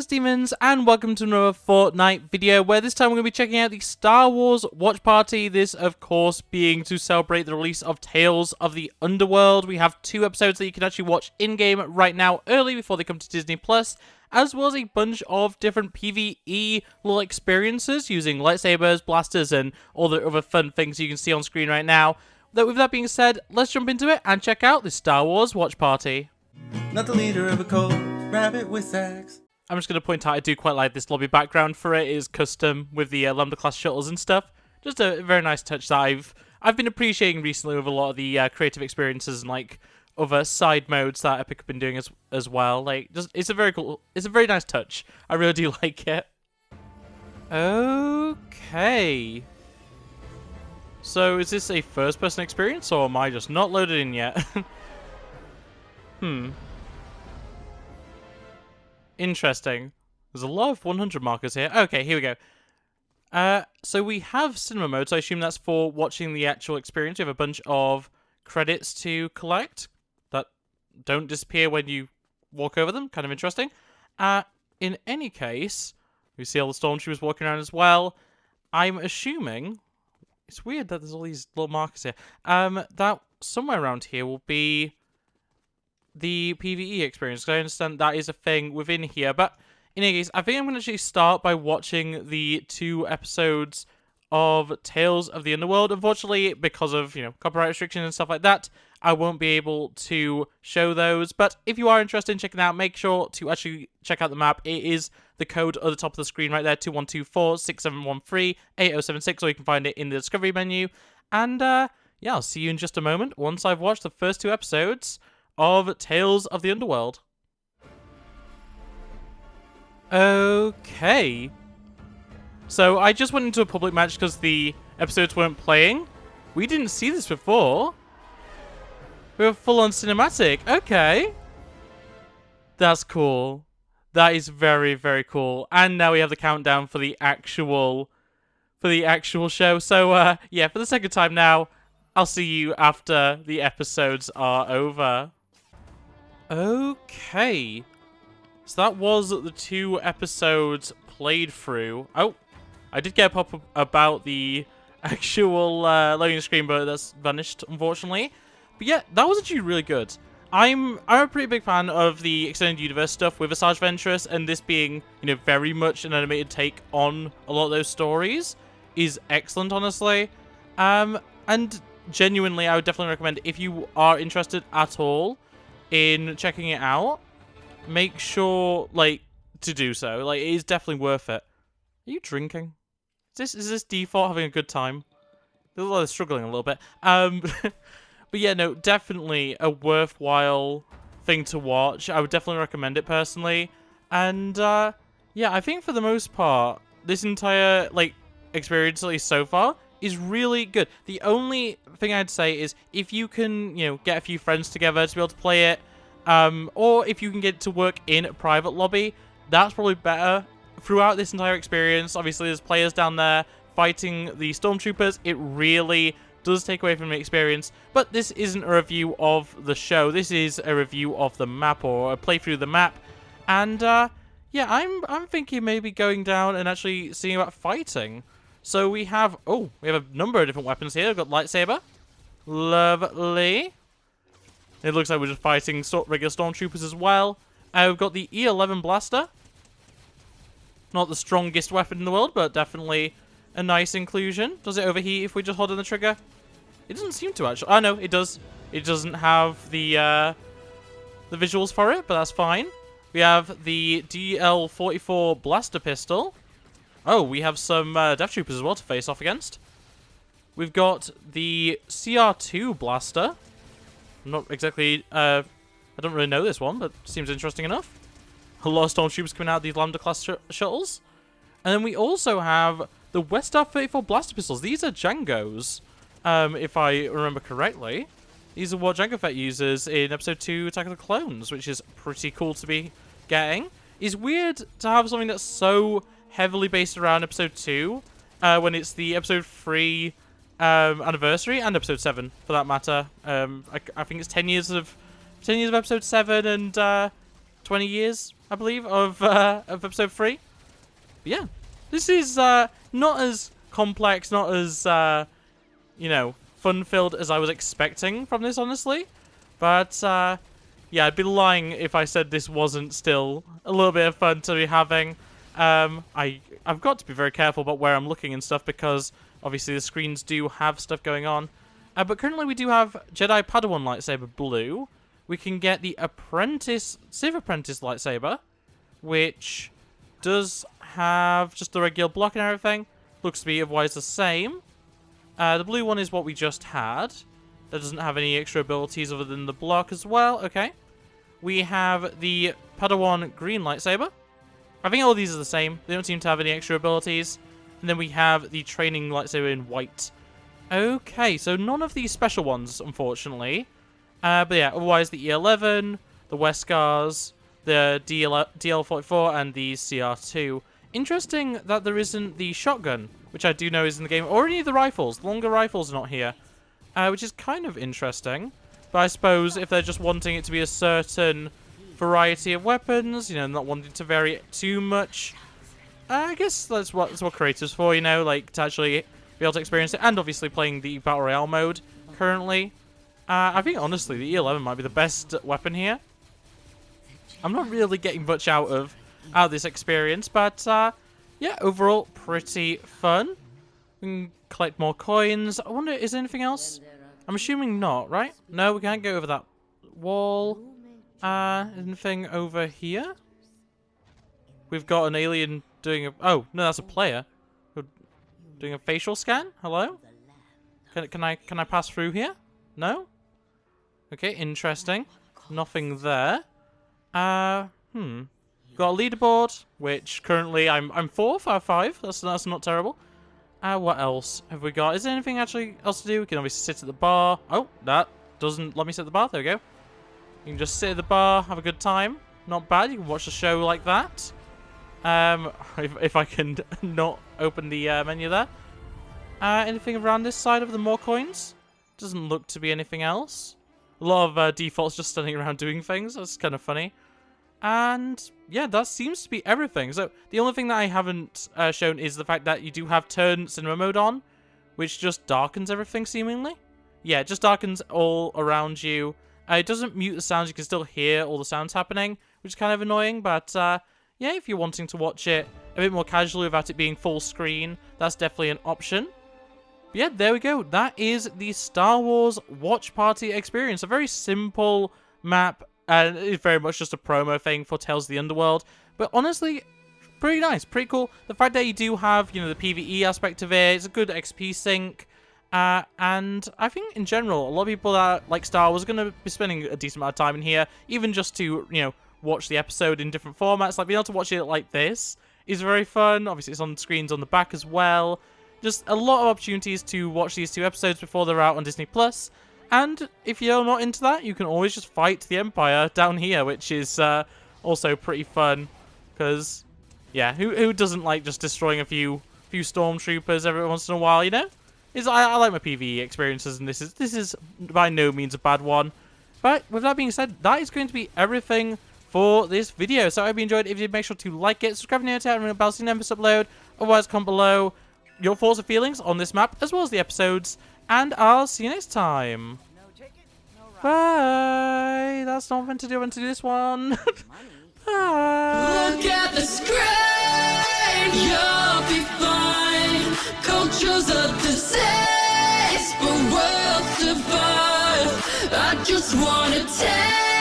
Greetings demons and welcome to another Fortnite video where this time we're going to be checking out the Star Wars watch party. This of course being to celebrate the release of Tales of the Underworld. We have 2 episodes that you can actually watch in-game right now early before they come to Disney+, as well as a bunch of different PvE little experiences using lightsabers, blasters and all the other fun things you can see on screen right now. With that being said, let's jump into it and check out the Star Wars watch party. Not the leader of a cult, RabbitWithAxe. I'm just going to point out I do quite like this lobby background for it. It is custom with the Lambda class shuttles and stuff. Just a very nice touch that I've been appreciating recently with a lot of the creative experiences and like other side modes that Epic have been doing as well. Like, just it's a very nice touch. I really do like it. Okay. So is this a first-person experience or am I just not loaded in yet? Interesting. There's a lot of 100 markers here. Okay, here we go. So we have cinema mode, so I assume that's for watching the actual experience. We have a bunch of credits to collect that don't disappear when you walk over them. Kind of interesting. In any case, we see all the stormtroopers walking around as well. I'm assuming... It's weird that there's all these little markers here. That somewhere around here will be the PvE experience, because I understand that is a thing within here. But in any case, I think I'm going to actually start by watching the 2 episodes of Tales of the Underworld. Unfortunately, because of, copyright restrictions and stuff like that, I won't be able to show those. But if you are interested in checking out, make sure to actually check out the map. It is the code at the top of the screen right there, 2124-6713-8076, or you can find it in the discovery menu. And, yeah, I'll see you in just a moment once I've watched the first 2 episodes of Tales of the Underworld. Okay. So I just went into a public match because the episodes weren't playing. We didn't see this before. We were full on cinematic. Okay. That's cool. That is very, very cool. And now we have the countdown for the actual show. So yeah, for the second time now, I'll see you after the episodes are over. Okay. So that was the 2 episodes played through. Oh, I did get a pop-up about the actual loading screen, but that's vanished, unfortunately. But yeah, that was actually really good. I'm a pretty big fan of the extended universe stuff with Asajj Ventress, and this being, very much an animated take on a lot of those stories is excellent, honestly. And genuinely, I would definitely recommend, if you are interested at all in checking it out, make sure, to do so. It is definitely worth it. Are you drinking? Is this default having a good time? They're struggling a little bit. But yeah, no, definitely a worthwhile thing to watch. I would definitely recommend it personally. And, yeah, I think for the most part, this entire, experience, at least so far, is really good. The only thing I'd say is if you can, get a few friends together to be able to play it, or if you can get it to work in a private lobby, that's probably better. Throughout this entire experience, obviously there's players down there fighting the stormtroopers. It really does take away from the experience, but this isn't a review of the show. This is a review of the map, or a playthrough of the map. And, yeah, I'm thinking maybe going down and actually seeing about fighting. So we have a number of different weapons here. We've got lightsaber. Lovely. It looks like we're just fighting regular stormtroopers as well. We've got the E11 blaster. Not the strongest weapon in the world, but definitely a nice inclusion. Does it overheat if we just hold on the trigger? It doesn't seem to, actually. Oh, no, it does. It doesn't have the visuals for it, but that's fine. We have the DL44 blaster pistol. Oh, we have some Death Troopers as well to face off against. We've got the CR2 blaster. I'm not exactly... I don't really know this one, but seems interesting enough. A lot of stormtroopers coming out of these Lambda class shuttles. And then we also have the Westar 34 blaster pistols. These are Jango's, if I remember correctly. These are what Jango Fett uses in Episode 2 Attack of the Clones, which is pretty cool to be getting. It's weird to have something that's so heavily based around Episode 2 when it's the Episode 3 anniversary, and Episode 7 for that matter. I think it's 10 years of Episode 7, and 20 years, I believe, of episode 3. But yeah, this is not as complex, not as, you know, fun-filled as I was expecting from this, honestly. But, yeah, I'd be lying if I said this wasn't still a little bit of fun to be having. I've got to be very careful about where I'm looking and stuff because obviously the screens do have stuff going on. But currently we do have Jedi Padawan lightsaber blue. We can get the Civ Apprentice lightsaber, which does have just the regular block and everything. Looks to be otherwise the same. The blue one is what we just had. That doesn't have any extra abilities other than the block as well. Okay. We have the Padawan green lightsaber. I think all these are the same. They don't seem to have any extra abilities. And then we have the training lightsaber in white. Okay, so none of these special ones, unfortunately. But yeah, otherwise the E11, the Weskars, the DL44, and the CR2. Interesting that there isn't the shotgun, which I do know is in the game, or any of the rifles. The longer rifles are not here, which is kind of interesting. But I suppose if they're just wanting it to be a certain variety of weapons, you know, not wanting to vary it too much, I guess that's what creators for, you know, like to actually be able to experience it, and obviously playing the Battle Royale mode currently. I think, honestly, the E11 might be the best weapon here. I'm not really getting much out of this experience, but, yeah, overall, pretty fun. We can collect more coins. I wonder, is there anything else? I'm assuming not, right? No, we can't go over that wall. Anything over here? We've got an alien doing a... Oh, no, that's a player. Doing a facial scan? Hello? Can I pass through here? No? Okay, interesting. Nothing there. Got a leaderboard, which currently I'm 4th out of 5. That's not terrible. What else have we got? Is there anything actually else to do? We can obviously sit at the bar. Oh, that doesn't let me sit at the bar. There we go. You can just sit at the bar, have a good time. Not bad. You can watch the show like that. If I can not open the menu there. Anything around this side of the more coins? Doesn't look to be anything else. A lot of defaults just standing around doing things. That's kind of funny. And yeah, that seems to be everything. So the only thing that I haven't shown is the fact that you do have turn cinema mode on, which just darkens everything seemingly. Yeah, it just darkens all around you. It doesn't mute the sounds. You can still hear all the sounds happening, which is kind of annoying. But yeah, if you're wanting to watch it a bit more casually without it being full screen, that's definitely an option. But yeah, there we go. That is the Star Wars Watch Party experience. A very simple map. And it's very much just a promo thing for Tales of the Underworld. But honestly, pretty nice, pretty cool. The fact that you do have, you know, the PvE aspect of it, it's a good XP sync. And I think in general, a lot of people that like Star Wars are going to be spending a decent amount of time in here, even just to, you know, watch the episode in different formats. Like being able to watch it like this is very fun. Obviously, it's on screens on the back as well. Just a lot of opportunities to watch these 2 episodes before they're out on Disney+. And if you're not into that, you can always just fight the Empire down here, which is also pretty fun. Because, yeah, who doesn't like just destroying a few stormtroopers every once in a while, you know? I like my PvE experiences, and this is by no means a bad one. But with that being said, that is going to be everything for this video. So I hope you enjoyed. If you did, make sure to like it, subscribe if you're new, and ring the bell so you never miss upload. Otherwise, comment below your thoughts and feelings on this map, as well as the episodes. And I'll see you next time. Bye. That's not meant to do into this one. Bye. Look at the screen. You'll be fine. Culture's a disease, but worlds divide. I just wanna take